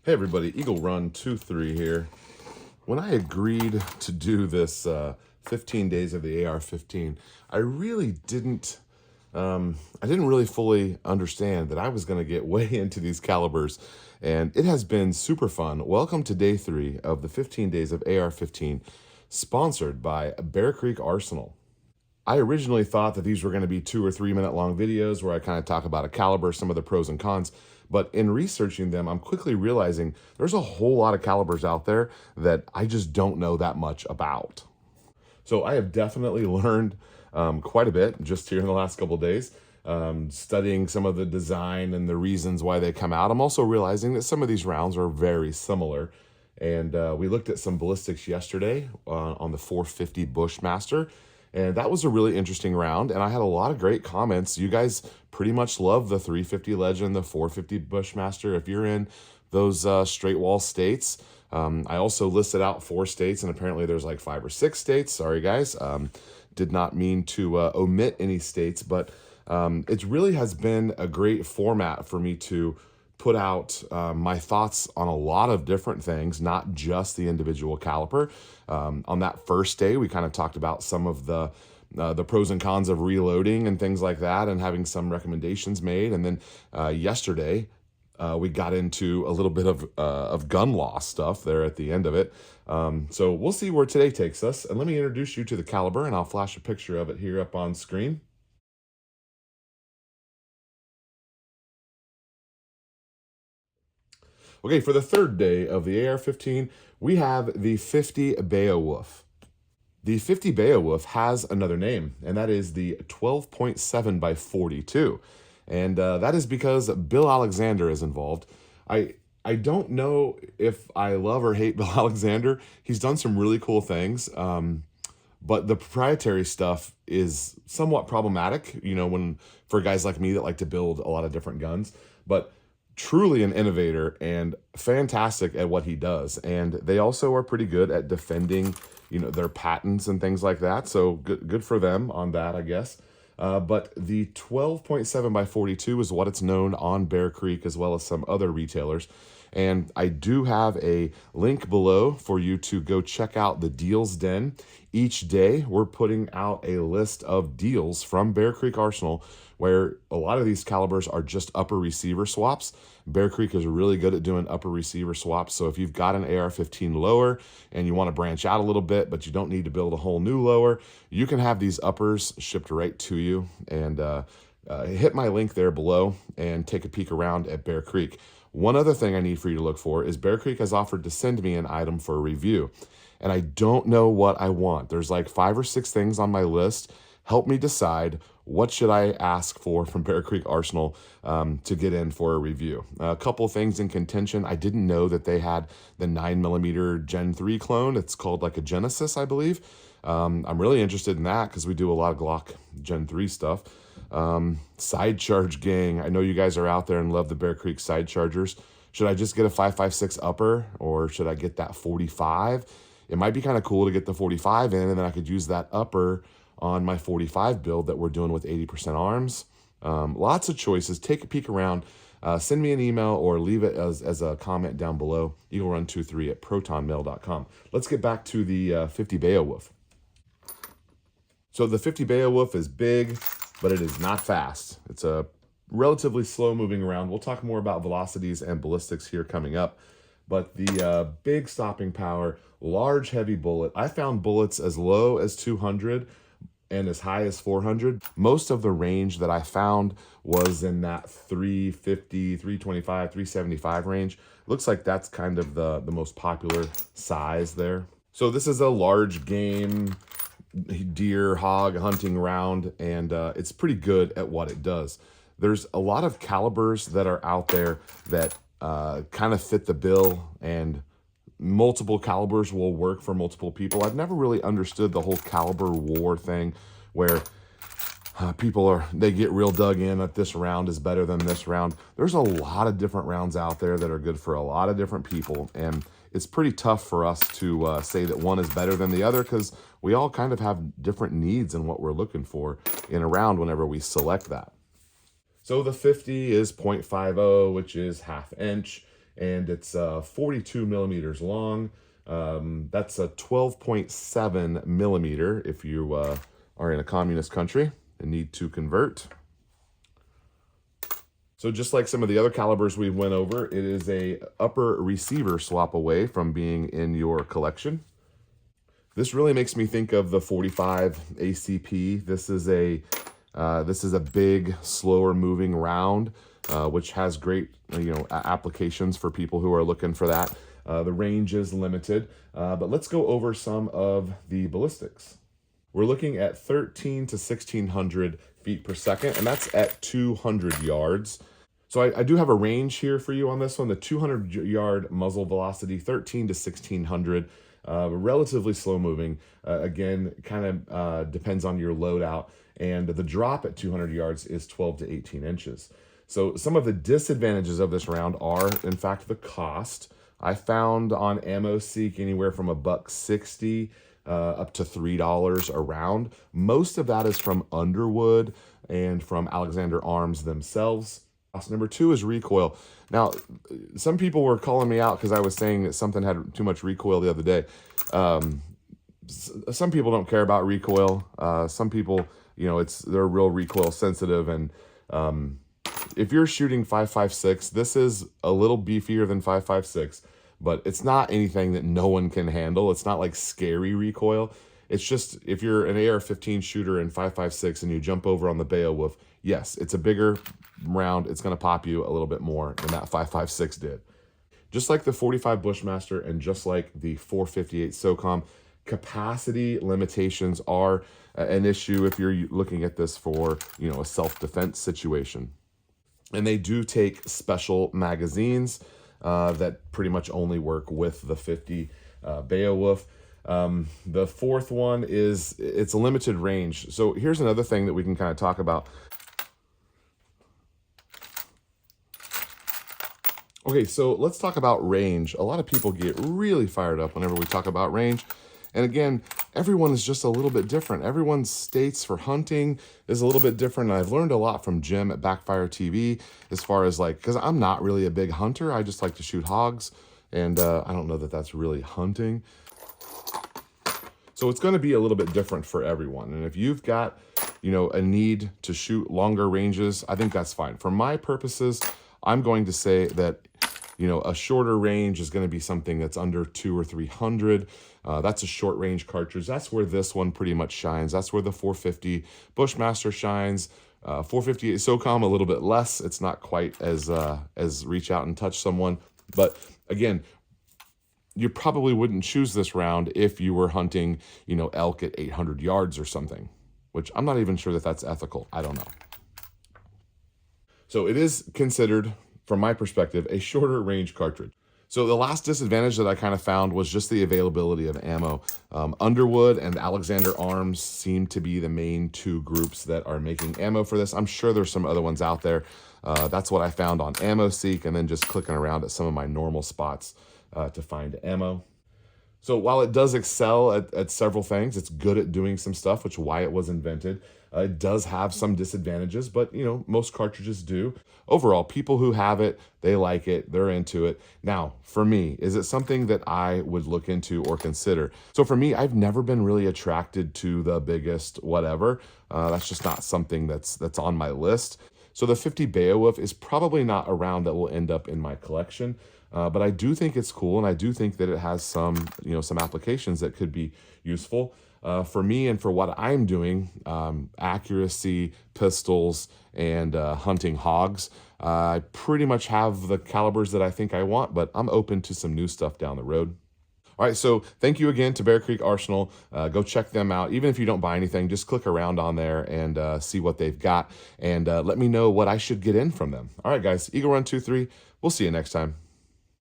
Hey everybody, Eagle Run 23 here. When I agreed to do this 15 days of the AR-15, I really didn't, I didn't really fully understand that I was going to get way into these calibers, and it has been super fun. Welcome to day 3 of the 15 days of AR-15, sponsored by Bear Creek Arsenal. I originally thought that these were going to be 2 or 3 minute long videos where I kind of talk about a caliber, some of the pros and cons. But in researching them, I'm quickly realizing there's a whole lot of calibers out there that I just don't know that much about. So I have definitely learned quite a bit just here in the last couple of days, studying some of the design and the reasons why they come out. I'm also realizing that some of these rounds are very similar. And we looked at some ballistics yesterday on the 450 Bushmaster. And that was a really interesting round, and I had a lot of great comments. You guys pretty much love the 350 Legend, the 450 Bushmaster. If you're in those straight wall states, I also listed out 4 states, and apparently there's like 5 or 6 states. Sorry, guys. Did not mean to omit any states, but it really has been a great format for me to put out my thoughts on a lot of different things, not just the individual caliper. On that first day, we kind of talked about some of the pros and cons of reloading and things like that, and having some recommendations made. And then yesterday, we got into a little bit of gun loss stuff there at the end of it. So we'll see where today takes us. And let me introduce you to the caliber, and I'll flash a picture of it here up on screen. Okay, for the third day of the AR-15, we have the 50 Beowulf. The 50 Beowulf has another name, and that is the 12.7 by 42. And that is because Bill Alexander is involved. I don't know if I love or hate Bill Alexander. He's done some really cool things, but the proprietary stuff is somewhat problematic, you know, when for guys like me that like to build a lot of different guns. But truly an innovator and fantastic at what he does. And they also are pretty good at defending, you know, their patents and things like that. So good for them on that, I guess. But the 12.7 by 42 is what it's known on Bear Creek, as well as some other retailers. And I do have a link below for you to go check out the Deals Den. Each day, we're putting out a list of deals from Bear Creek Arsenal, where a lot of these calibers are just upper receiver swaps. Bear Creek is really good at doing upper receiver swaps. So if you've got an AR-15 lower and you want to branch out a little bit, but you don't need to build a whole new lower, you can have these uppers shipped right to you. And hit my link there below and take a peek around at Bear Creek. One other thing I need for you to look for is Bear Creek has offered to send me an item for a review. And I don't know what I want. There's like 5 or 6 things on my list. Help me decide what should I ask for from Bear Creek Arsenal to get in for a review. A couple things in contention. I didn't know that they had the 9mm Gen 3 clone. It's called like a Genesis, I believe. I'm really interested in that because we do a lot of Glock Gen 3 stuff. Side charge gang. I know you guys are out there and love the Bear Creek side chargers. Should I just get a 5.56 upper, or should I get that 45? It might be kind of cool to get the 45 in, and then I could use that upper on my 45 build that we're doing with 80% arms. Lots of choices. Take a peek around. Send me an email or leave it as a comment down below. EagleRun23 at protonmail.com. Let's get back to the 50 Beowulf. So the 50 Beowulf is big, but it is not fast. It's a relatively slow moving around. We'll talk more about velocities and ballistics here coming up. But the big stopping power, large heavy bullet. I found bullets as low as 200 and as high as 400. Most of the range that I found was in that 350, 325, 375 range. Looks like that's kind of the most popular size there. So this is a large game deer hog hunting round, and it's pretty good at what it does. There's a lot of calibers that are out there that kind of fit the bill, and multiple calibers will work for multiple people. I've never really understood the whole caliber war thing, where they get real dug in that this round is better than this round. There's a lot of different rounds out there that are good for a lot of different people, and it's pretty tough for us to say that one is better than the other, because we all kind of have different needs in what we're looking for in a round whenever we select that. So the 50 is 0.50, which is 1/2 inch. and it's 42 millimeters long. That's a 12.7 millimeter if you are in a communist country and need to convert. So just like some of the other calibers we went over, it is a upper receiver swap away from being in your collection. This really makes me think of the 45 ACP. This is a big, slower moving round, which has great, applications for people who are looking for that. The range is limited, but let's go over some of the ballistics. We're looking at 13 to 1600 feet per second, and that's at 200 yards. So I do have a range here for you on this one. The 200-yard muzzle velocity, 13 to 1600, relatively slow moving. Again, kind of depends on your loadout. And the drop at 200 yards is 12 to 18 inches. So some of the disadvantages of this round are, in fact, the cost. I found on AmmoSeek anywhere from $1.60 up to $3 a round. Most of that is from Underwood and from Alexander Arms themselves. Number two is recoil. Now, some people were calling me out because I was saying that something had too much recoil the other day. Some people don't care about recoil. Some people, they're real recoil sensitive. And if you're shooting 5.56, this is a little beefier than 5.56, but it's not anything that no one can handle. It's not like scary recoil. It's just, if you're an AR-15 shooter in 5.56 and you jump over on the Beowulf, yes, it's a bigger round. It's going to pop you a little bit more than that 5.56 did. Just like the 45 Bushmaster and just like the 458 SOCOM, capacity limitations are an issue if you're looking at this for, a self-defense situation. And they do take special magazines that pretty much only work with the 50 Beowulf. The fourth one it's a limited range. So here's another thing that we can kind of talk about. Okay, so let's talk about range. A lot of people get really fired up whenever we talk about range. And again, everyone is just a little bit different. Everyone's states for hunting is a little bit different. And I've learned a lot from Jim at Backfire TV as far as because I'm not really a big hunter. I just like to shoot hogs. And I don't know that that's really hunting. So it's going to be a little bit different for everyone. And if you've got, a need to shoot longer ranges, I think that's fine. For my purposes, I'm going to say that, a shorter range is going to be something that's under 200 or 300. That's a short range cartridge. That's where this one pretty much shines. That's where the 450 Bushmaster shines. 458 SOCOM a little bit less. It's not quite as reach out and touch someone. But again, you probably wouldn't choose this round if you were hunting, elk at 800 yards or something, which I'm not even sure that that's ethical. I don't know. So it is considered, from my perspective, a shorter range cartridge. So the last disadvantage that I kind of found was just the availability of ammo. Underwood and Alexander Arms seem to be the main two groups that are making ammo for this. I'm sure there's some other ones out there. That's what I found on AmmoSeek, and then just clicking around at some of my normal spots to find ammo. So while it does excel at several things, it's good at doing some stuff, which is why it was invented. It does have some disadvantages, but most cartridges do. Overall, people who have it, they like it, they're into it. Now, for me, is it something that I would look into or consider? So for me, I've never been really attracted to the biggest whatever. That's just not something that's on my list. So the 50 Beowulf is probably not a round that will end up in my collection. But I do think it's cool, and I do think that it has some applications that could be useful. For me and for what I'm doing, accuracy, pistols, and hunting hogs, I pretty much have the calibers that I think I want, but I'm open to some new stuff down the road. All right, so thank you again to Bear Creek Arsenal. Go check them out. Even if you don't buy anything, just click around on there and see what they've got, and let me know what I should get in from them. All right, guys, Eagle Run 23. We'll see you next time.